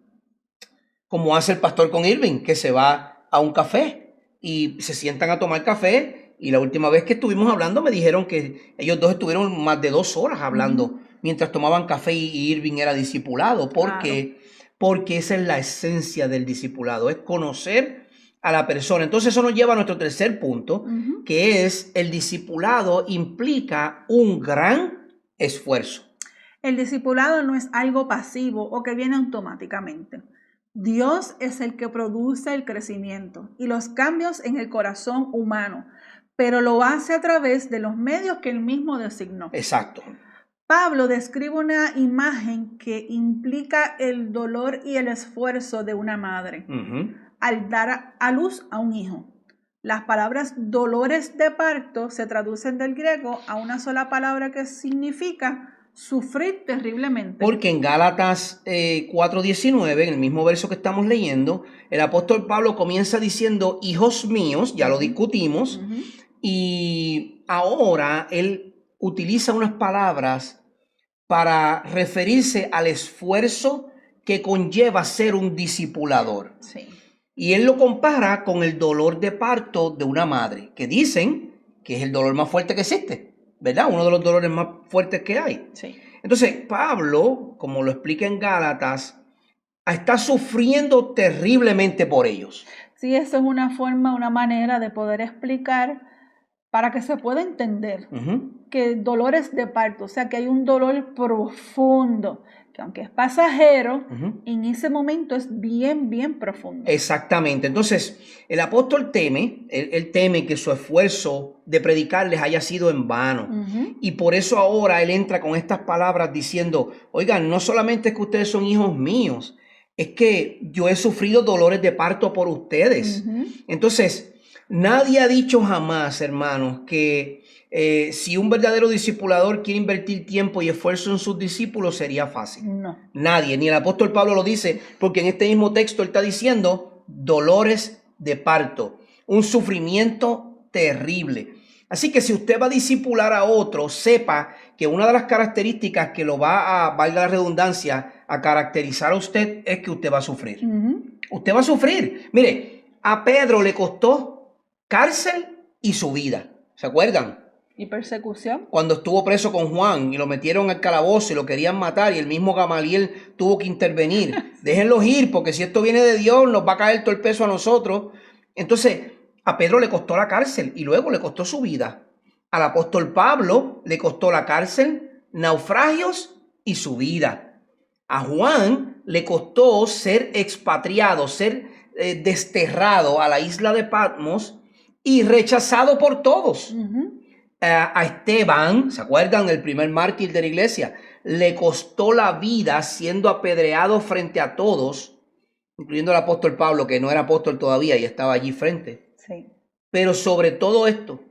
como hace el pastor con Irving, que se va a un café y se sientan a tomar café. Y la última vez que estuvimos hablando me dijeron que ellos dos estuvieron más de 2 horas hablando mientras tomaban café y Irving era discipulado. ¿Por qué? Porque esa es la esencia del discipulado, es conocer a la persona. Entonces eso nos lleva a nuestro tercer punto, que es el discipulado implica un gran esfuerzo. El discipulado no es algo pasivo o que viene automáticamente. Dios es el que produce el crecimiento y los cambios en el corazón humano, pero lo hace a través de los medios que él mismo designó. Exacto. Pablo describe una imagen que implica el dolor y el esfuerzo de una madre al dar a luz a un hijo. Las palabras dolores de parto se traducen del griego a una sola palabra que significa sufrir terriblemente. Porque en Gálatas 4:19, en el mismo verso que estamos leyendo, el apóstol Pablo comienza diciendo, hijos míos, ya lo discutimos, y ahora él utiliza unas palabras para referirse al esfuerzo que conlleva ser un discipulador. Sí. Y él lo compara con el dolor de parto de una madre, que dicen que es el dolor más fuerte que existe, ¿verdad? Uno de los dolores más fuertes que hay. Sí. Entonces, Pablo, como lo explica en Gálatas, está sufriendo terriblemente por ellos. Sí, eso es una forma, una manera de poder explicar para que se pueda entender que dolores de parto, o sea, que hay un dolor profundo, que aunque es pasajero, en ese momento es bien, bien profundo. Exactamente. Entonces, el apóstol teme, él teme que su esfuerzo de predicarles haya sido en vano. Y por eso ahora él entra con estas palabras diciendo, oigan, no solamente es que ustedes son hijos míos, es que yo he sufrido dolores de parto por ustedes. Entonces, nadie ha dicho jamás, hermanos, que si un verdadero discipulador quiere invertir tiempo y esfuerzo en sus discípulos sería fácil. No. Nadie, ni el apóstol Pablo lo dice, porque en este mismo texto él está diciendo dolores de parto, un sufrimiento terrible. Así que si usted va a discipular a otro, sepa que una de las características que lo va a, valga la redundancia, a caracterizar a usted es que usted va a sufrir. Usted va a sufrir. Mire, a Pedro le costó cárcel y su vida. ¿Se acuerdan? ¿Y persecución? Cuando estuvo preso con Juan y lo metieron al calabozo y lo querían matar y el mismo Gamaliel tuvo que intervenir. Déjenlos ir porque si esto viene de Dios nos va a caer todo el peso a nosotros. Entonces a Pedro le costó la cárcel y luego le costó su vida. Al apóstol Pablo le costó la cárcel, naufragios y su vida. A Juan le costó ser expatriado, ser desterrado a la isla de Patmos y rechazado por todos. A Esteban, ¿se acuerdan? El primer mártir de la iglesia, le costó la vida siendo apedreado frente a todos, incluyendo al apóstol Pablo, que no era apóstol todavía y estaba allí frente. Sí. Pero sobre todo esto,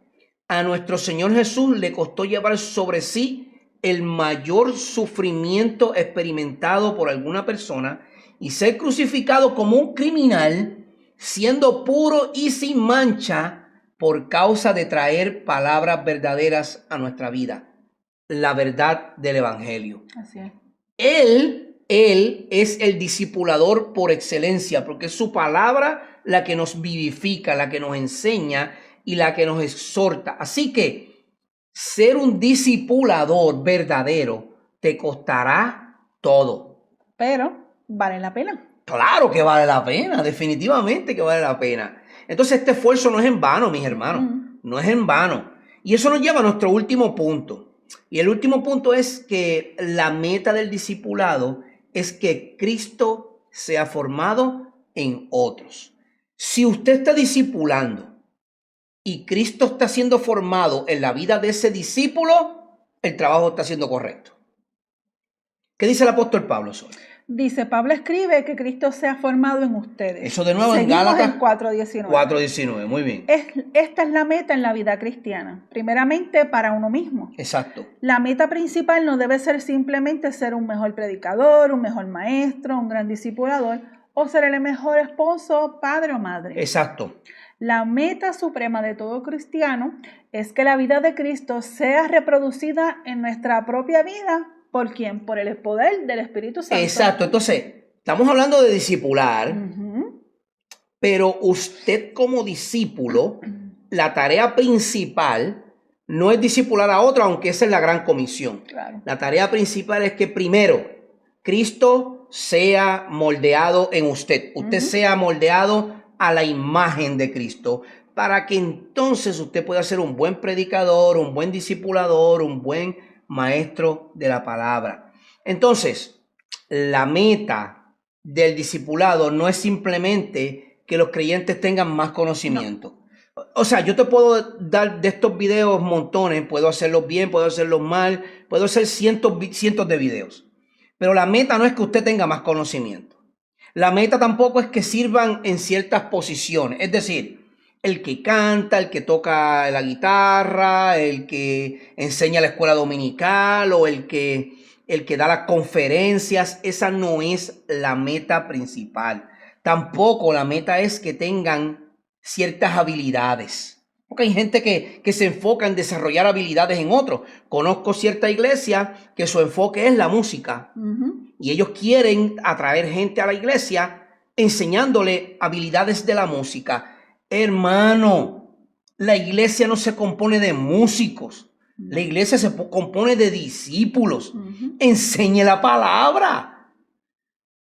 a nuestro Señor Jesús le costó llevar sobre sí el mayor sufrimiento experimentado por alguna persona y ser crucificado como un criminal, siendo puro y sin mancha, por causa de traer palabras verdaderas a nuestra vida, la verdad del evangelio. Así es. Él Él es el discipulador por excelencia, porque es su palabra la que nos vivifica, la que nos enseña y la que nos exhorta. Así que ser un discipulador verdadero te costará todo. Pero vale la pena. Claro que vale la pena, definitivamente que vale la pena. Entonces este esfuerzo no es en vano, mis hermanos, no es en vano. Y eso nos lleva a nuestro último punto. Y el último punto es que la meta del discipulado es que Cristo sea formado en otros. Si usted está discipulando y Cristo está siendo formado en la vida de ese discípulo, el trabajo está siendo correcto. ¿Qué dice el apóstol Pablo sobre? Dice, Pablo escribe que Cristo sea formado en ustedes. Eso de nuevo Seguimos en Gálatas en 4:19. 4:19, muy bien. Esta es la meta en la vida cristiana, primeramente para uno mismo. Exacto. La meta principal no debe ser simplemente ser un mejor predicador, un mejor maestro, un gran discipulador o ser el mejor esposo, padre o madre. Exacto. La meta suprema de todo cristiano es que la vida de Cristo sea reproducida en nuestra propia vida. ¿Por quién? Por el poder del Espíritu Santo. Exacto. Entonces, estamos hablando de discipular, pero usted como discípulo, la tarea principal no es discipular a otro, aunque esa es la gran comisión. Claro. La tarea principal es que primero Cristo sea moldeado en usted. Usted sea moldeado a la imagen de Cristo, para que entonces usted pueda ser un buen predicador, un buen discipulador, un buen maestro de la palabra. Entonces, la meta del discipulado no es simplemente que los creyentes tengan más conocimiento. No. O sea, yo te puedo dar de estos videos montones, puedo hacerlos bien, puedo hacerlos mal, puedo hacer cientos de videos. Pero la meta no es que usted tenga más conocimiento. La meta tampoco es que sirvan en ciertas posiciones. Es decir, el que canta, el que toca la guitarra, el que enseña la escuela dominical o el que da las conferencias. Esa no es la meta principal. Tampoco la meta es que tengan ciertas habilidades. Porque hay gente que se enfoca en desarrollar habilidades en otros. Conozco cierta iglesia que su enfoque es la música. Y ellos quieren atraer gente a la iglesia enseñándole habilidades de la música. Hermano, la iglesia no se compone de músicos. La iglesia se compone de discípulos. Enseñe la palabra.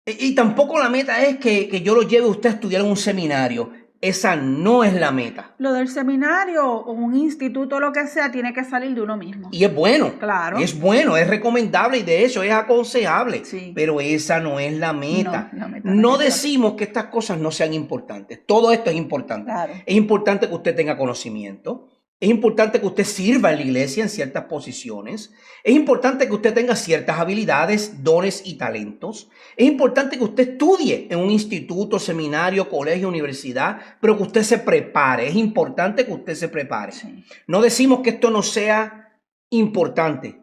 Y tampoco la meta es que yo lo lleve a usted a estudiar en un seminario. Esa no es la meta. Lo del seminario o un instituto, lo que sea, tiene que salir de uno mismo. Y es bueno. Claro. Es bueno, es recomendable y de hecho es aconsejable. Sí. Pero esa no es la meta. No, la meta no es decimos que estas cosas no sean importantes. Todo esto es importante. Claro. Es importante que usted tenga conocimiento. Es importante que usted sirva en la iglesia en ciertas posiciones. Es importante que usted tenga ciertas habilidades, dones y talentos. Es importante que usted estudie en un instituto, seminario, colegio, universidad, pero que usted se prepare. Es importante que usted se prepare. Sí. No decimos que esto no sea importante,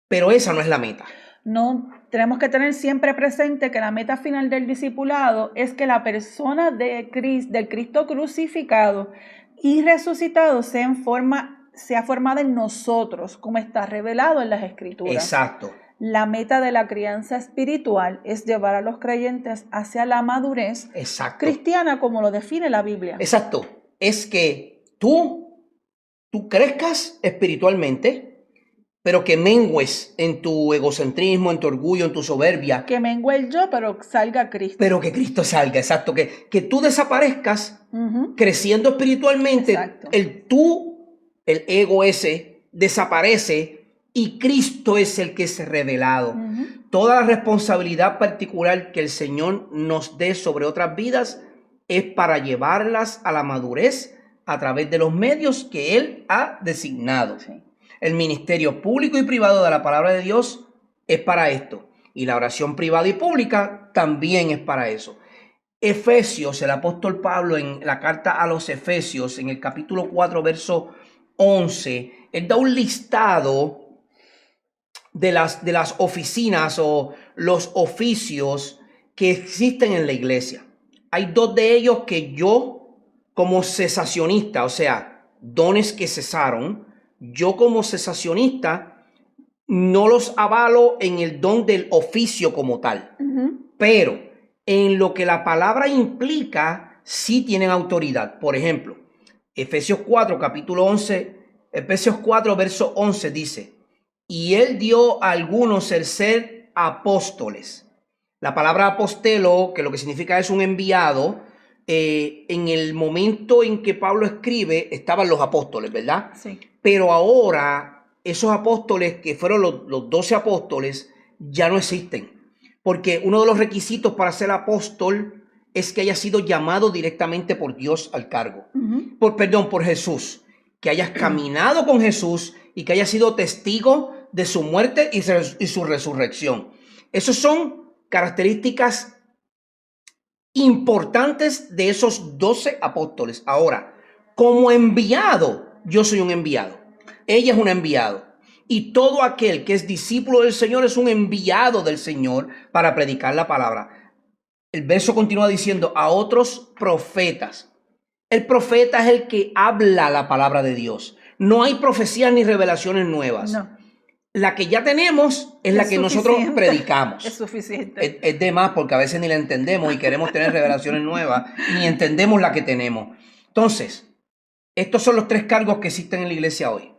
pero esa no es la meta. No, tenemos que tener siempre presente que la meta final del discipulado es que la persona del Cristo crucificado y resucitado sea formada en nosotros, como está revelado en las Escrituras. Exacto. La meta de la crianza espiritual es llevar a los creyentes hacia la madurez cristiana, como lo define la Biblia. Exacto. Es que tú crezcas espiritualmente, pero que mengues en tu egocentrismo, en tu orgullo, en tu soberbia. Que mengue el yo, pero salga Cristo. Pero que Cristo salga, exacto. Que tú desaparezcas creciendo espiritualmente. Exacto. El ego ese, desaparece y Cristo es el que es revelado. Toda la responsabilidad particular que el Señor nos dé sobre otras vidas es para llevarlas a la madurez a través de los medios que Él ha designado. Sí. El ministerio público y privado de la palabra de Dios es para esto. Y la oración privada y pública también es para eso. Efesios, el apóstol Pablo en la carta a los Efesios, en el capítulo 4, verso 11, él da un listado de las oficinas o los oficios que existen en la iglesia. Hay dos de ellos que yo, como cesacionista, o sea, dones que cesaron, yo como cesacionista no los avalo en el don del oficio como tal, pero en lo que la palabra implica, sí tienen autoridad. Por ejemplo, Efesios 4, verso 11 dice, y él dio a algunos el ser apóstoles. La palabra apostelo, que lo que significa es un enviado, en el momento en que Pablo escribe, estaban los apóstoles, ¿verdad? Sí. Pero ahora, esos apóstoles que fueron los 12 apóstoles, ya no existen. Porque uno de los requisitos para ser apóstol es que haya sido llamado directamente por Dios al cargo. Por Jesús. Que hayas caminado con Jesús y que hayas sido testigo de su muerte y su resurrección. Esas son características importantes de esos 12 apóstoles. Ahora, como enviado, yo soy un enviado. Ella es un enviado. Y todo aquel que es discípulo del Señor es un enviado del Señor para predicar la palabra. El verso continúa diciendo a otros profetas. El profeta es el que habla la palabra de Dios. No hay profecías ni revelaciones nuevas. No. La que ya tenemos es la que nosotros predicamos. Es suficiente. Es de más porque a veces ni la entendemos y queremos tener revelaciones nuevas y ni entendemos la que tenemos. Entonces, estos son los 3 cargos que existen en la iglesia hoy.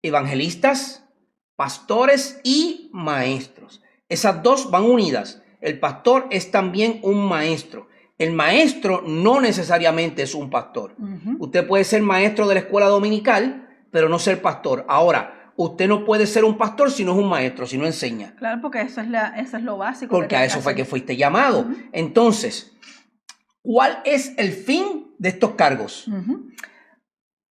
Evangelistas, pastores y maestros. Esas 2 van unidas. El pastor es también un maestro. El maestro no necesariamente es un pastor. Usted puede ser maestro de la escuela dominical, pero no ser pastor. Ahora, usted no puede ser un pastor si no es un maestro, si no enseña. Claro, porque eso es lo básico. Porque a eso fue que fuiste llamado. Entonces, ¿cuál es el fin de estos cargos?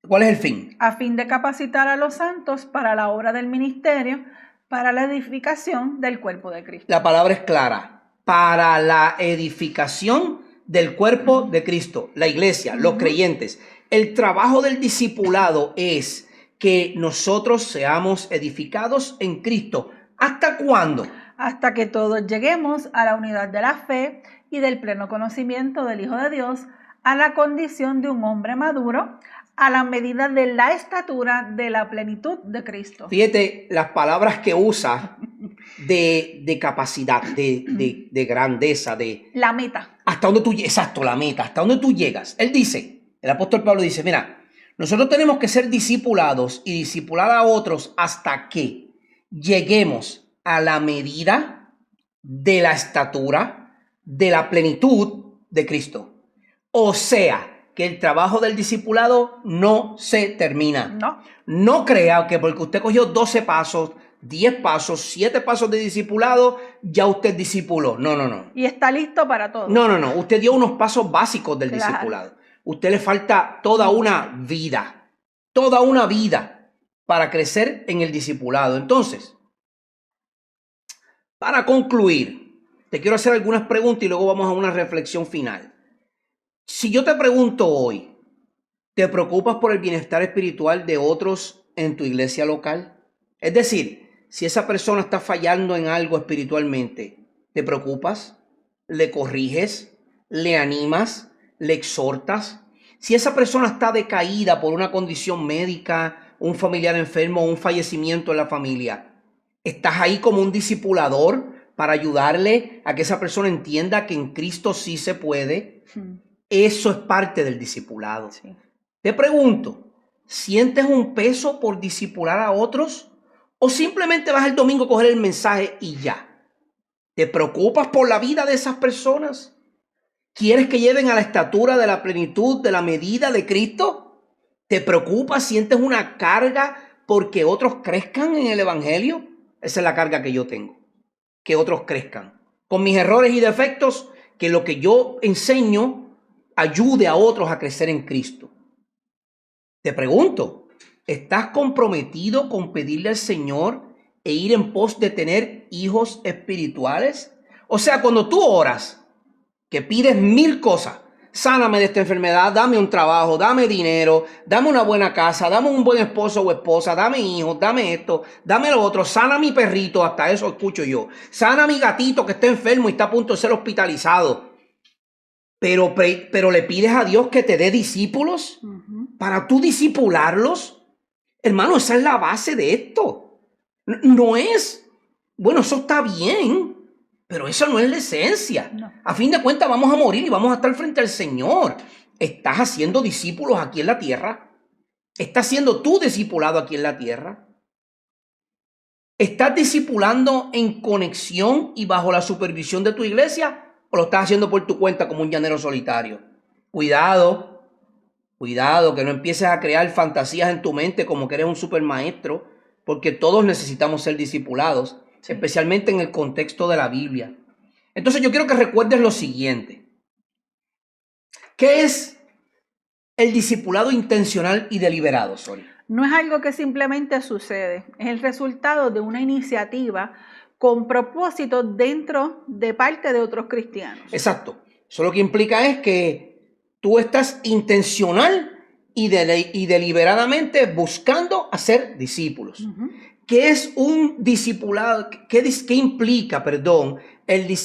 ¿Cuál es el fin? A fin de capacitar a los santos para la obra del ministerio, para la edificación del cuerpo de Cristo. La palabra es clara. Para la edificación del cuerpo de Cristo, la iglesia, los creyentes. El trabajo del discipulado es que nosotros seamos edificados en Cristo. ¿Hasta cuándo? Hasta que todos lleguemos a la unidad de la fe y del pleno conocimiento del Hijo de Dios, a la condición de un hombre maduro, a la medida de la estatura de la plenitud de Cristo. Fíjate las palabras que usa de capacidad, de grandeza, de... La meta. Hasta dónde tú, exacto, la meta, hasta dónde tú llegas. Él dice, el apóstol Pablo dice, mira, nosotros tenemos que ser discipulados y discipular a otros hasta que lleguemos a la medida de la estatura, de la plenitud de Cristo. O sea, que el trabajo del discipulado no se termina. No crea que porque usted cogió 12 pasos, 10 pasos, 7 pasos de discipulado, ya usted discipuló. No. Y está listo para todo. No. Usted dio unos pasos básicos del discipulado. Usted le falta toda una vida para crecer en el discipulado. Entonces, para concluir, te quiero hacer algunas preguntas y luego vamos a una reflexión final. Si yo te pregunto hoy, ¿te preocupas por el bienestar espiritual de otros en tu iglesia local? Es decir, si esa persona está fallando en algo espiritualmente, ¿te preocupas? ¿Le corriges? ¿Le animas? ¿Le exhortas? Si esa persona está decaída por una condición médica, un familiar enfermo o un fallecimiento en la familia, ¿estás ahí como un discipulador para ayudarle a que esa persona entienda que en Cristo sí se puede? Eso es parte del discipulado. Sí. Te pregunto, ¿sientes un peso por discipular a otros? ¿O simplemente vas el domingo a coger el mensaje y ya? ¿Te preocupas por la vida de esas personas? ¿Quieres que lleven a la estatura de la plenitud, de la medida de Cristo? ¿Te preocupas? ¿Sientes una carga porque otros crezcan en el evangelio? Esa es la carga que yo tengo. Que otros crezcan. Con mis errores y defectos, que lo que yo enseño ayude a otros a crecer en Cristo. Te pregunto, ¿estás comprometido con pedirle al Señor e ir en pos de tener hijos espirituales? O sea, cuando tú oras, que pides 1000 cosas, sáname de esta enfermedad, dame un trabajo, dame dinero, dame una buena casa, dame un buen esposo o esposa, dame hijos, dame esto, dame lo otro, sana a mi perrito, hasta eso escucho yo, sana a mi gatito que está enfermo y está a punto de ser hospitalizado. Pero le pides a Dios que te dé discípulos para tú discipularlos. Hermano, esa es la base de esto. No es, bueno, eso está bien, pero eso no es la esencia. No. A fin de cuentas vamos a morir y vamos a estar frente al Señor. ¿Estás haciendo discípulos aquí en la tierra? ¿Estás siendo tú discipulado aquí en la tierra? ¿Estás discipulando en conexión y bajo la supervisión de tu iglesia? ¿O lo estás haciendo por tu cuenta como un llanero solitario? Cuidado, cuidado, que no empieces a crear fantasías en tu mente como que eres un supermaestro, porque todos necesitamos ser discipulados, especialmente en el contexto de la Biblia. Entonces yo quiero que recuerdes lo siguiente. ¿Qué es el discipulado intencional y deliberado, Sori? No es algo que simplemente sucede, es el resultado de una iniciativa con propósito dentro de parte de otros cristianos. Exacto. Eso lo que implica es que tú estás intencional y deliberadamente buscando hacer discípulos. Ujú. ¿Qué es un discipulado? ¿Qué implica,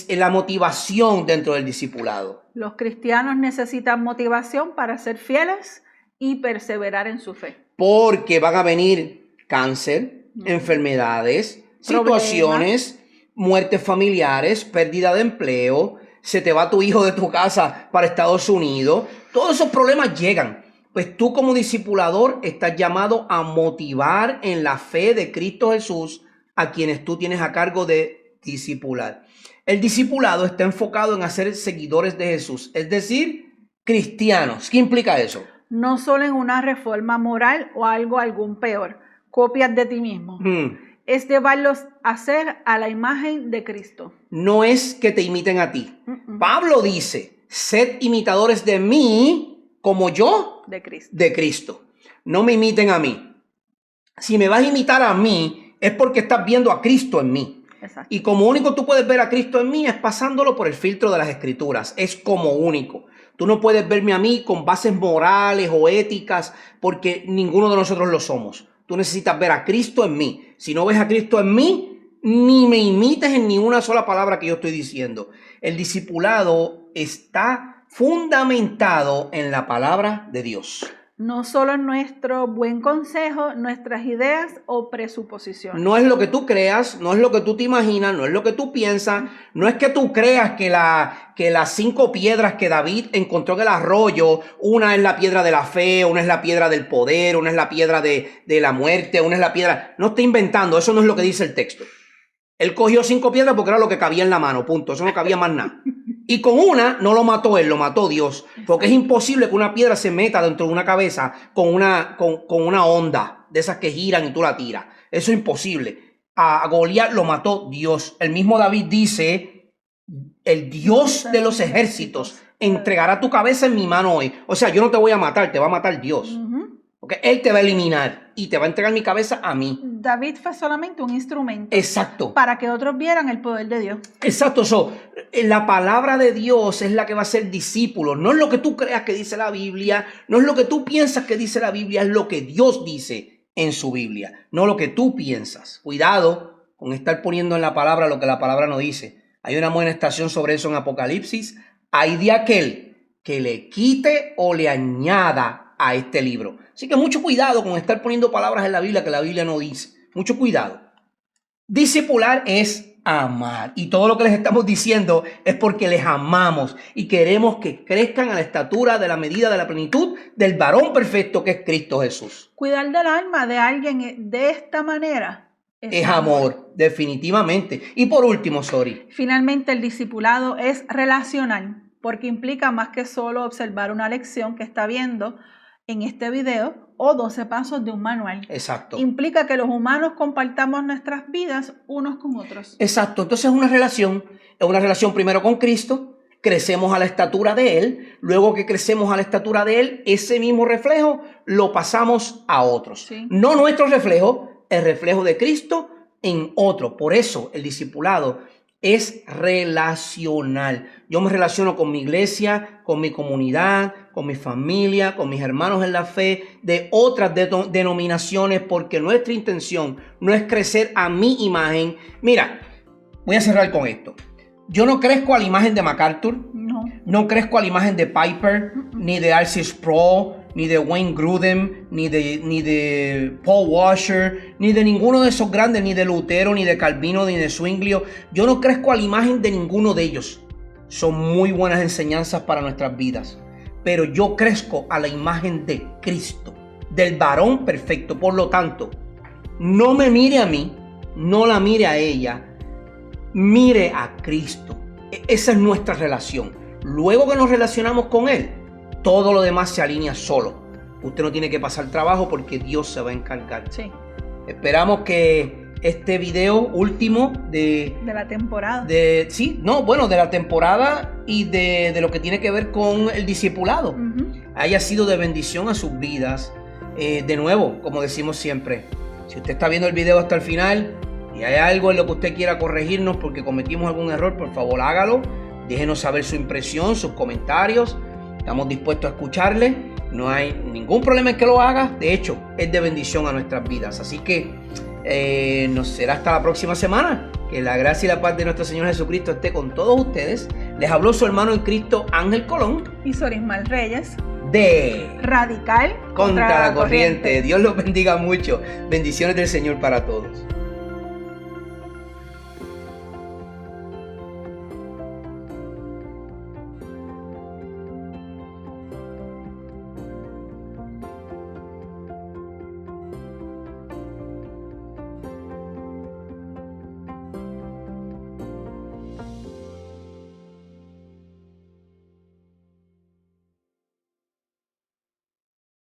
la motivación dentro del discipulado? Los cristianos necesitan motivación para ser fieles y perseverar en su fe. Porque van a venir cáncer, enfermedades, situaciones, muertes familiares, pérdida de empleo, se te va tu hijo de tu casa para Estados Unidos. Todos esos problemas llegan. Pues tú como discipulador estás llamado a motivar en la fe de Cristo Jesús a quienes tú tienes a cargo de discipular. El discipulado está enfocado en hacer seguidores de Jesús, es decir, cristianos. ¿Qué implica eso? No solo en una reforma moral o algún peor, copias de ti mismo. Es llevarlos a ser a la imagen de Cristo. No es que te imiten a ti. Pablo dice, sed imitadores de mí como yo de Cristo. No me imiten a mí. Si me vas a imitar a mí, es porque estás viendo a Cristo en mí. Exacto. Y como único tú puedes ver a Cristo en mí es pasándolo por el filtro de las Escrituras. Es como único. Tú no puedes verme a mí con bases morales o éticas porque ninguno de nosotros lo somos. Tú necesitas ver a Cristo en mí. Si no ves a Cristo en mí, ni me imites en ni una sola palabra que yo estoy diciendo. El discipulado está fundamentado en la palabra de Dios. No solo en nuestro buen consejo, nuestras ideas o presuposiciones. No es lo que tú creas, no es lo que tú te imaginas, no es lo que tú piensas, no es que tú creas que las 5 piedras que David encontró en el arroyo, una es la piedra de la fe, una es la piedra del poder, una es la piedra de la muerte, una es la piedra... No está inventando, eso no es lo que dice el texto. Él cogió 5 piedras porque era lo que cabía en la mano, punto, eso no cabía más nada. Y con una no lo mató él, lo mató Dios. Porque es imposible que una piedra se meta dentro de una cabeza con una onda de esas que giran y tú la tiras. Eso es imposible. A Goliat lo mató Dios. El mismo David dice, el Dios de los ejércitos entregará tu cabeza en mi mano hoy. O sea, yo no te voy a matar, te va a matar Dios. Porque Él te va a eliminar y te va a entregar mi cabeza a mí. David fue solamente un instrumento. Exacto. Para que otros vieran el poder de Dios. Exacto. La palabra de Dios es la que va a ser discípulo. No es lo que tú creas que dice la Biblia. No es lo que tú piensas que dice la Biblia. Es lo que Dios dice en su Biblia. No lo que tú piensas. Cuidado con estar poniendo en la palabra lo que la palabra no dice. Hay una amonestación sobre eso en Apocalipsis. Hay de aquel que le quite o le añada a este libro. Así que mucho cuidado con estar poniendo palabras en la Biblia que la Biblia no dice. Mucho cuidado. Discipular es amar. Y todo lo que les estamos diciendo es porque les amamos y queremos que crezcan a la estatura de la medida de la plenitud del varón perfecto que es Cristo Jesús. Cuidar del alma de alguien de esta manera es amor, definitivamente. Y por último, Sori. Finalmente, el discipulado es relacional porque implica más que solo observar una lección que está viendo en este video o 12 pasos de un manual. Exacto. Implica que los humanos compartamos nuestras vidas unos con otros. Exacto. Entonces es una relación primero con Cristo, crecemos a la estatura de Él, luego que crecemos a la estatura de Él, ese mismo reflejo lo pasamos a otros. Sí. No nuestro reflejo, el reflejo de Cristo en otro. Por eso el discipulado es relacional. Yo me relaciono con mi iglesia, con mi comunidad, con mi familia, con mis hermanos en la fe, de otras denominaciones, porque nuestra intención no es crecer a mi imagen. Mira, voy a cerrar con esto. Yo no crezco a la imagen de MacArthur, no crezco a la imagen de Piper, ni de R.C. Sproul, ni de Wayne Grudem, ni de Paul Washer, ni de ninguno de esos grandes, ni de Lutero, ni de Calvino, ni de Zwinglio. Yo no crezco a la imagen de ninguno de ellos. Son muy buenas enseñanzas para nuestras vidas. Pero yo crezco a la imagen de Cristo, del varón perfecto. Por lo tanto, no me mire a mí, no la mire a ella, mire a Cristo. Esa es nuestra relación. Luego que nos relacionamos con Él, todo lo demás se alinea solo. Usted no tiene que pasar trabajo porque Dios se va a encargar. Sí. Esperamos que este video último de la temporada. De la temporada y de lo que tiene que ver con el discipulado haya sido de bendición a sus vidas. De nuevo, como decimos siempre, si usted está viendo el video hasta el final y hay algo en lo que usted quiera corregirnos porque cometimos algún error, por favor hágalo. Déjenos saber su impresión, sus comentarios. Estamos dispuestos a escucharle. No hay ningún problema en que lo haga. De hecho, es de bendición a nuestras vidas. Así que nos será hasta la próxima semana. Que la gracia y la paz de nuestro Señor Jesucristo esté con todos ustedes. Les habló su hermano en Cristo, Ángel Colón. Y Sorismal Reyes. De Radical contra la corriente. Dios los bendiga mucho. Bendiciones del Señor para todos.